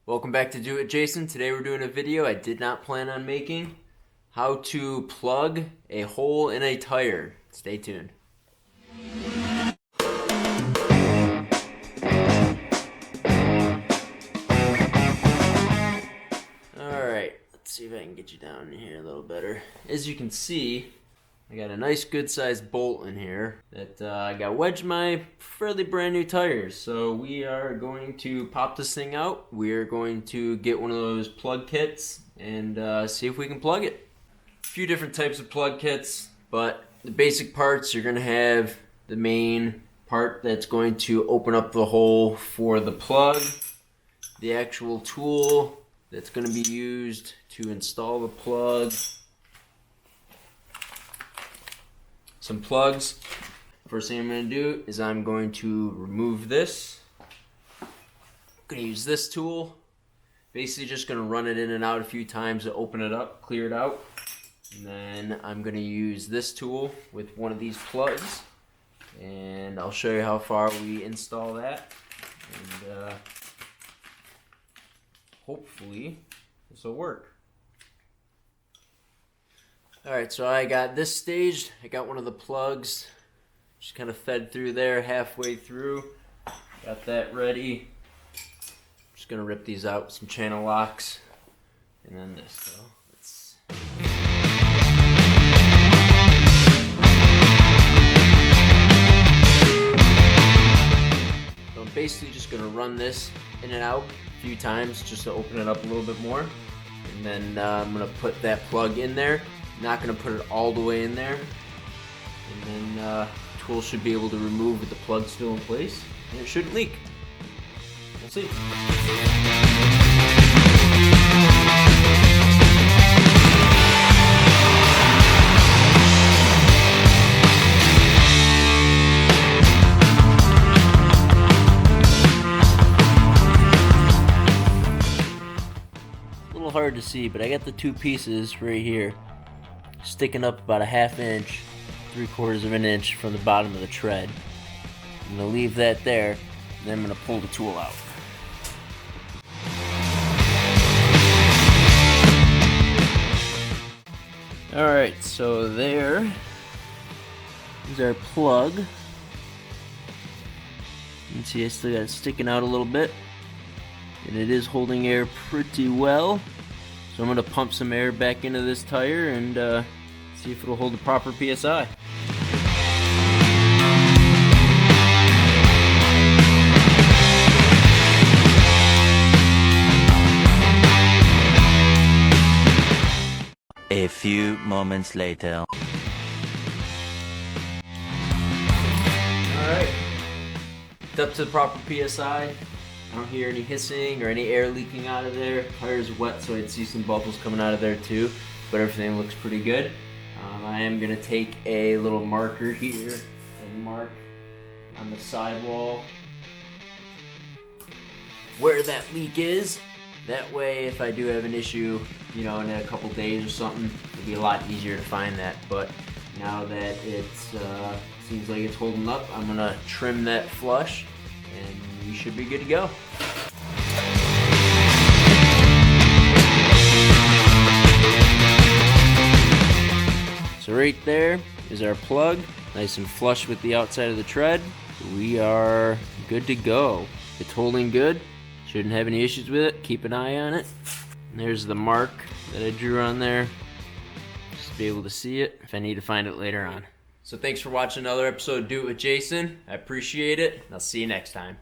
Welcome back to Do It Jason. Today we're doing a video I did not plan on making. How to plug a hole in a tire. Stay tuned. Alright, let's see if I can get you down in here a little better. As you can see, I got a nice good sized bolt in here that I got wedged my fairly brand new tires. So we are going to pop this thing out. We are going to get one of those plug kits and see if we can plug it. A few different types of plug kits, but the basic parts, you're going to have the main part that's going to open up the hole for the plug, the actual tool that's going to be used to install the plug, some plugs. First thing I'm going to do is I'm going to remove this. I'm going to use this tool. Basically just going to run it in and out a few times to open it up, clear it out. And then I'm going to use this tool with one of these plugs. And I'll show you how far we install that. And hopefully this will work. Alright, so I got this staged. I got one of the plugs. Just kind of fed through there halfway through. Got that ready. Just going to rip these out with some channel locks. And then this, so let's... So I'm basically just going to run this in and out a few times just to open it up a little bit more. And then I'm going to put that plug in there. Not going to put it all the way in there, and then the tool should be able to remove with the plug still in place, and it shouldn't leak. We'll see. A little hard to see, but I got the two pieces right here sticking up about a ½ inch, 3/4 of an inch from the bottom of the tread. I'm going to leave that there, and then I'm going to pull the tool out. Alright, so there is our plug. You can see I still got it sticking out a little bit, and it is holding air pretty well. So I'm going to pump some air back into this tire and see if it'll hold the proper PSI. A few moments later. Alright, it's up to the proper PSI. I don't hear any hissing or any air leaking out of there. The tire's wet, so I'd see some bubbles coming out of there too, but everything looks pretty good. I am going to take a little marker here and mark on the sidewall where that leak is. That way, if I do have an issue, you know, in a couple days or something, it'll be a lot easier to find that. But now that it seems like it's holding up, I'm going to trim that flush and we should be good to go. So right there is our plug, nice and flush with the outside of the tread. We are good to go. It's holding good, shouldn't have any issues with it. Keep an eye on it. And there's the mark that I drew on there. Just be able to see it if I need to find it later on. So thanks for watching another episode of Do It With Jason. I appreciate it. I'll see you next time.